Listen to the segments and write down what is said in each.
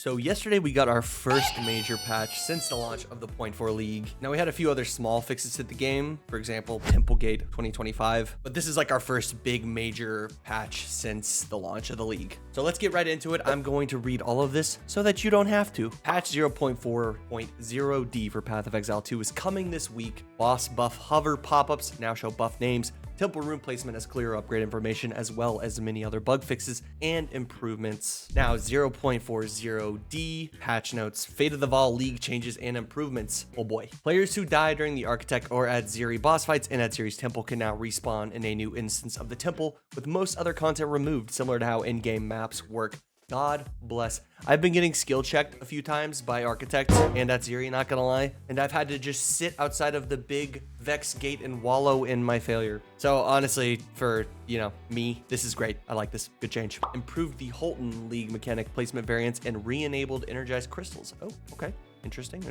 So yesterday we got our first major patch since the launch of the Point 4 League. Now we had a few other small fixes to the game, for example, Templegate 2025, but this is like our first big major patch since the launch of the league. So let's get right into it. I'm going to read all of this so that you don't have to. Patch 0.4.0D for Path of Exile 2 is coming this week. Boss buff hover pop-ups now show buff names. Temple room placement has clear upgrade information, as well as many other bug fixes and improvements. Now 0.40D patch notes, Fate of the Vaal League changes and improvements. Oh boy. Players who die during the Architect or Adziri boss fights in Adziri's temple can now respawn in a new instance of the temple, with most other content removed, similar to how in-game maps work. God bless. I've been getting skill checked a few times by architects and Adziri, not gonna lie, and I've had to just sit outside of the big Vex gate and wallow in my failure. So honestly, for, me, this is great. I like this. Good change. Improved the Holton League mechanic placement variants and re-enabled energized crystals. Oh, okay. Interesting.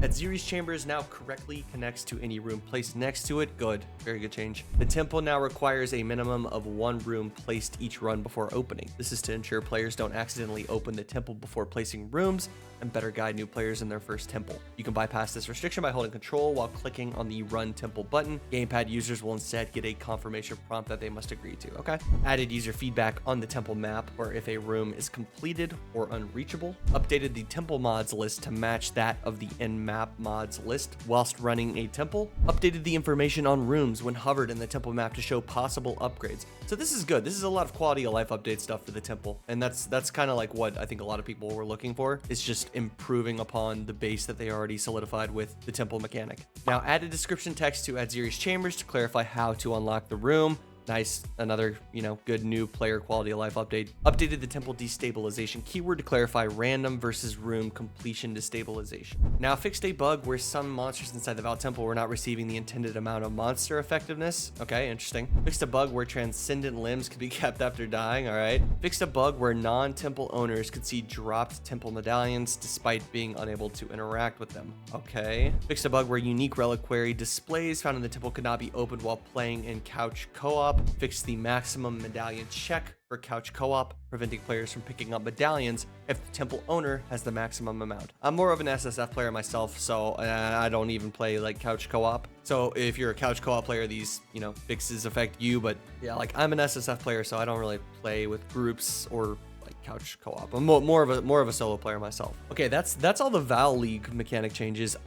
Adziri's chambers now correctly connects to any room placed next to it. Good. Very good change. The temple now requires a minimum of one room placed each run before opening. This is to ensure players don't accidentally open the temple before placing rooms and better guide new players in their first temple. You can bypass this restriction by holding control while clicking on the Run Temple button. Gamepad users will instead get a confirmation prompt that they must agree to. Okay. Added user feedback on the temple map, or if a room is completed or unreachable. Updated the temple mods list to match that of the in-map mods list whilst running a temple. Updated the information on rooms when hovered in the temple map to show possible upgrades. So this is good. This is a lot of quality of life update stuff for the temple, and that's kind of like what I think a lot of people were looking for. It's just improving upon the base that they already solidified with the temple mechanic. Now added description text to Adziri's chambers to clarify how to unlock the room. Nice. Another, good new player quality of life update. Updated the temple destabilization keyword to clarify random versus room completion destabilization. Now fixed a bug where some monsters inside the Vaal temple were not receiving the intended amount of monster effectiveness. Okay, interesting. Fixed a bug where transcendent limbs could be kept after dying. All right. Fixed a bug where non-temple owners could see dropped temple medallions despite being unable to interact with them. Okay. Fixed a bug where unique reliquary displays found in the temple could not be opened while playing in couch co-op. Fixed the maximum medallion check for couch co-op, preventing players from picking up medallions if the temple owner has the maximum amount. I'm more of an SSF player myself, so I don't even play like couch co-op. So if you're a couch co-op player, these fixes affect you, but yeah, like I'm an SSF player, so I don't really play with groups or like couch co-op. I'm more of a solo player myself. Okay, that's all the Vaal League mechanic changes.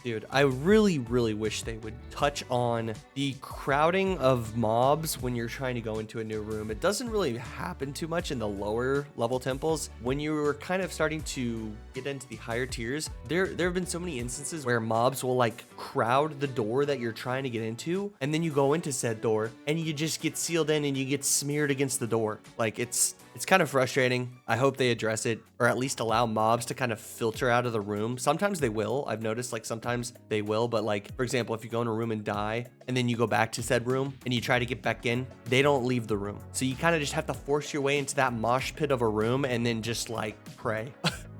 Dude, I really wish they would touch on the crowding of mobs when you're trying to go into a new room. It doesn't really happen too much in the lower level temples. When you're kind of starting to get into the higher tiers, there have been so many instances where mobs will like crowd the door that you're trying to get into, and then you go into said door and you just get sealed in and you get smeared against the door. Like it's kind of frustrating. I hope they address it, or at least allow mobs to kind of filter out of the room. Sometimes they will. I've noticed like sometimes they will, but like, for example, if you go in a room and die and then you go back to said room and you try to get back in, they don't leave the room. So you kind of just have to force your way into that mosh pit of a room and then just like pray.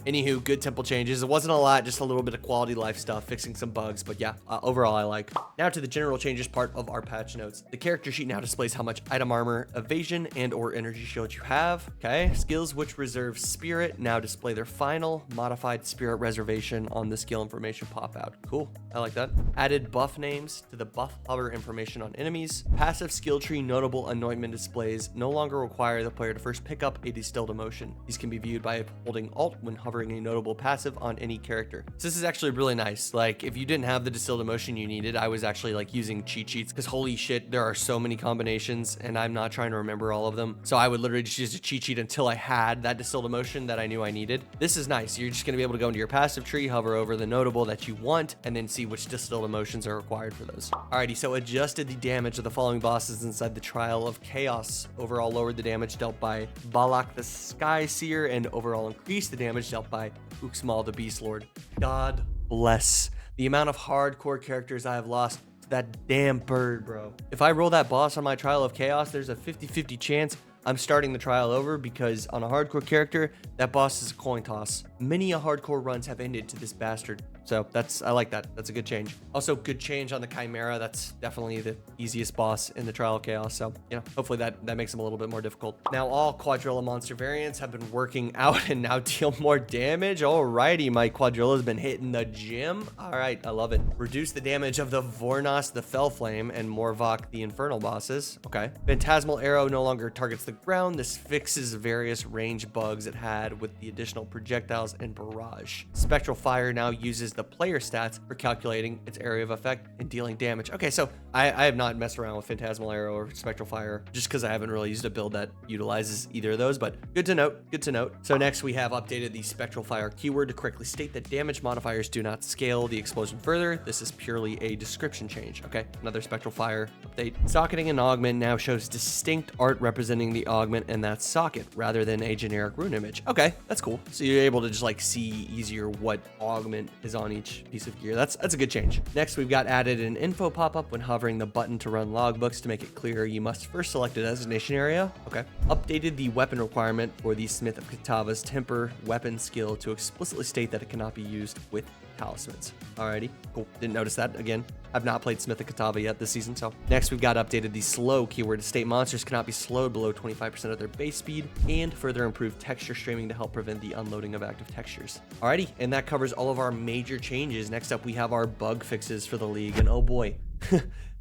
Anywho, good temple changes. It wasn't a lot, just a little bit of quality life stuff, fixing some bugs, but yeah, overall I like. Now to the general changes part of our patch notes. The character sheet now displays how much item armor, evasion, and or energy shield you have. Okay, skills which reserve spirit now display their final modified spirit reservation on the skill information pop out. Cool, I like that. Added buff names to the buff hover information on enemies. Passive skill tree notable anointment displays no longer require the player to first pick up a distilled emotion. These can be viewed by holding Alt when hovering a notable passive on any character. So this is actually really nice. Like if you didn't have the distilled emotion you needed, I was actually like using cheat sheets because holy shit, there are so many combinations and I'm not trying to remember all of them. So I would literally just use a cheat sheet until I had that distilled emotion that I knew I needed. This is nice. You're just going to be able to go into your passive tree, hover over the notable that you want, and then see which distilled emotions are required for those. Alrighty, so adjusted the damage of the following bosses inside the Trial of Chaos. Overall lowered the damage dealt by Balak the Sky Seer and overall increased the damage dealt by Uxmal the Beast Lord. God bless the amount of hardcore characters I have lost to that damn bird, bro. If I roll that boss on my Trial of Chaos, there's a 50-50 chance I'm starting the trial over because on a hardcore character, that boss is a coin toss. Many a hardcore runs have ended to this bastard. So I like that. That's a good change. Also, good change on the Chimera. That's definitely the easiest boss in the Trial of Chaos. So, hopefully that makes him a little bit more difficult. Now, all Quadrilla monster variants have been working out and now deal more damage. Alrighty, my Quadrilla's been hitting the gym. All right, I love it. Reduce the damage of the Vornos, the Fell Flame, and Morvok, the Infernal bosses. Okay. Phantasmal Arrow no longer targets the ground. This fixes various range bugs it had with the additional projectiles and barrage. Spectral Fire now uses the player stats for calculating its area of effect and dealing damage. Okay, so I have not messed around with Phantasmal Arrow or Spectral Fire just because I haven't really used a build that utilizes either of those, but good to note, good to note. So next we have updated the Spectral Fire keyword to correctly state that damage modifiers do not scale the explosion further. This is purely a description change. Okay, another Spectral Fire update. Socketing an augment now shows distinct art representing the augment and that socket rather than a generic rune image. Okay, that's cool. So you're able to just like see easier what augment is on each piece of gear. That's a good change. Next, we've got added an info pop-up when hovering the button to run logbooks to make it clear you must first select a designation area. Okay. Updated the weapon requirement for the Smith of Katava's temper weapon skill to explicitly state that it cannot be used with talismans. Alrighty, cool. Didn't notice that. Again, I've not played Smith of Katava yet this season. So next we've got updated the slow keyword to state monsters cannot be slowed below 25% of their base speed, and further improved texture streaming to help prevent the unloading of active textures. Alrighty, and that covers all of our major changes. Next up, we have our bug fixes for the league, and oh boy,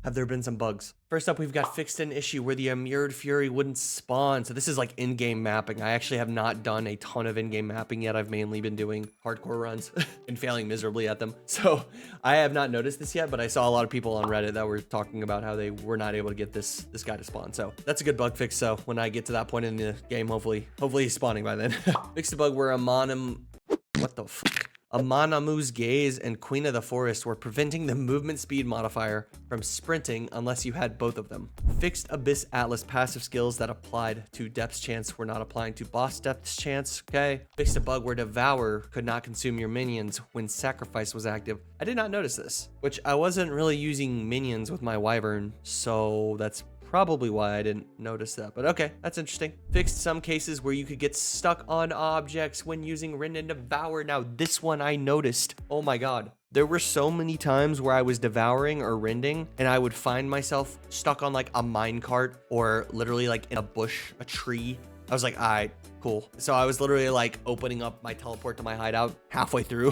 have there been some bugs. First up, we've got fixed an issue where the Immured Fury wouldn't spawn. So this is like in-game mapping. I actually have not done a ton of in-game mapping yet. I've mainly been doing hardcore runs and failing miserably at them. So I have not noticed this yet, but I saw a lot of people on Reddit that were talking about how they were not able to get this guy to spawn. So that's a good bug fix. So when I get to that point in the game, hopefully he's spawning by then. Fixed a bug where what the fuck? Amanamu's Gaze and Queen of the Forest were preventing the movement speed modifier from sprinting unless you had both of them. Fixed Abyss Atlas passive skills that applied to Depth's Chance were not applying to Boss Depth's Chance. Okay. Fixed a bug where Devour could not consume your minions when Sacrifice was active. I did not notice this, which I wasn't really using minions with my Wyvern, so that's probably why I didn't notice that, but okay, that's interesting. Fixed some cases where you could get stuck on objects when using Rend and Devour. Now this one I noticed. Oh my god. There were so many times where I was devouring or rending and I would find myself stuck on like a minecart or literally like in a bush, a tree. I was like, all right, cool. So I was literally like opening up my teleport to my hideout halfway through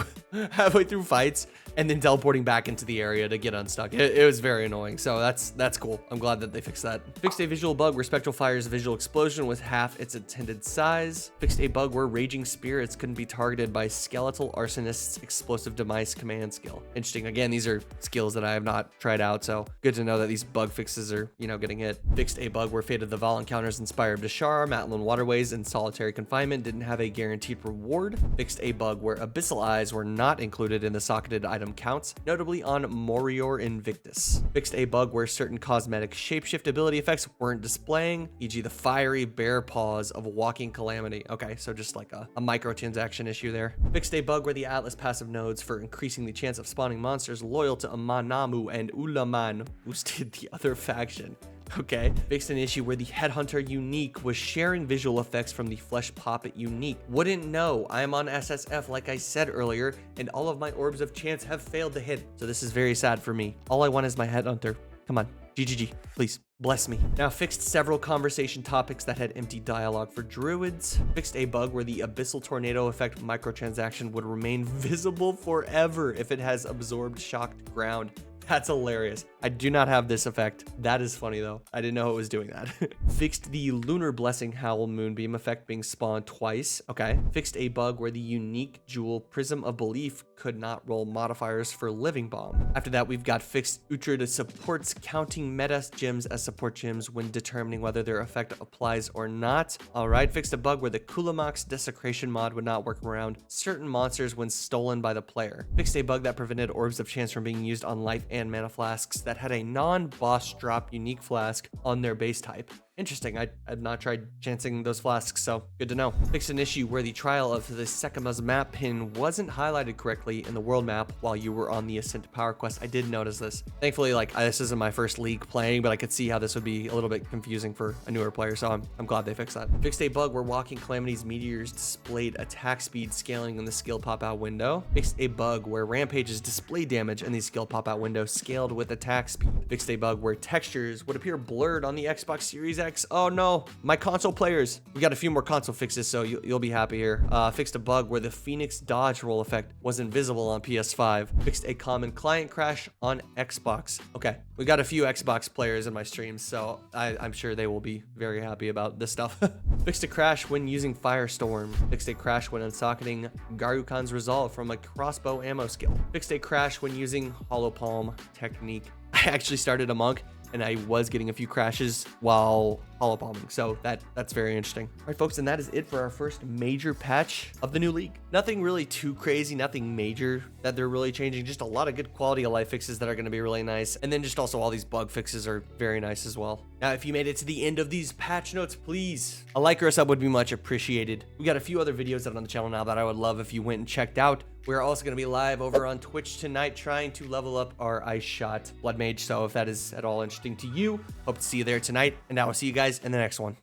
fights and then teleporting back into the area to get unstuck. It was very annoying. So that's cool. I'm glad that they fixed that. Fixed a visual bug where Spectral Fire's visual explosion was half its intended size. Fixed a bug where Raging Spirits couldn't be targeted by Skeletal Arsonist's Explosive Demise command skill. Interesting. Again, these are skills that I have not tried out. So good to know that these bug fixes are, getting hit. Fixed a bug where Fate of the Vaal encounters Inspired Bashar, Matlin Waterways, and Solitary Confinement didn't have a guaranteed reward. Fixed a bug where Abyssal Eyes were not included in the socketed item counts, notably on Morior Invictus. Fixed a bug where certain cosmetic shapeshift ability effects weren't displaying, e.g. the fiery bear paws of Walking Calamity. Okay, so just like a microtransaction issue there. Fixed a bug where the Atlas passive nodes for increasing the chance of spawning monsters loyal to Amanamu and Ulaman boosted the other faction. Okay. Fixed an issue where the Headhunter unique was sharing visual effects from the Flesh Poppet unique. Wouldn't know. I am on SSF like I said earlier, and all of my orbs of chance have failed to hit. So this is very sad for me. All I want is my Headhunter. Come on. GGG. Please. Bless me. Now fixed several conversation topics that had empty dialogue for druids. Fixed a bug where the Abyssal Tornado effect microtransaction would remain visible forever if it has absorbed shocked ground. That's hilarious. I do not have this effect. That is funny though. I didn't know it was doing that. Fixed the Lunar Blessing Howl Moonbeam effect being spawned twice. Okay. Fixed a bug where the unique jewel Prism of Belief could not roll modifiers for Living Bomb. After that, we've got fixed Uhtred supports counting meta gems as support gems when determining whether their effect applies or not. All right. Fixed a bug where the Kulamox Desecration mod would not work around certain monsters when stolen by the player. Fixed a bug that prevented Orbs of Chance from being used on life and mana flasks that had a non-boss drop unique flask on their base type. Interesting. I've not tried chancing those flasks, so good to know. Fixed an issue where the trial of the Sekama's map pin wasn't highlighted correctly in the world map while you were on the Ascent to Power quest. I did notice this. Thankfully, like, this isn't my first league playing, but I could see how this would be a little bit confusing for a newer player, so I'm glad they fixed that. Fixed a bug where Walking Calamity's meteors displayed attack speed scaling in the skill pop-out window. Fixed a bug where Rampage's display damage in the skill pop-out window scaled with attack speed. Fixed a bug where textures would appear blurred on the Xbox Series X. Oh no, my console players. We got a few more console fixes, so you'll be happy here. Fixed a bug where the Phoenix dodge roll effect was invisible on PS5. Fixed a common client crash on Xbox. Okay, we got a few Xbox players in my streams, so I'm sure they will be very happy about this stuff. Fixed a crash when using Firestorm. Fixed a crash when unsocketing Garukan's resolve from a crossbow ammo skill. Fixed a crash when using Hollow Palm technique. I actually started a monk and I was getting a few crashes while hollow palming, so that's very interesting. All right, folks, and that is it for our first major patch of the new league. Nothing really too crazy, nothing major that they're really changing, just a lot of good quality of life fixes that are going to be really nice, and then just also all these bug fixes are very nice as well. Now, if you made it to the end of these patch notes, please, a like or a sub would be much appreciated. We got a few other videos out on the channel now that I would love if you went and checked out. We're also going to be live over on Twitch tonight trying to level up our Ice Shot Blood Mage, so if that is at all interesting to you, hope to see you there tonight, and I will see you guys in the next one.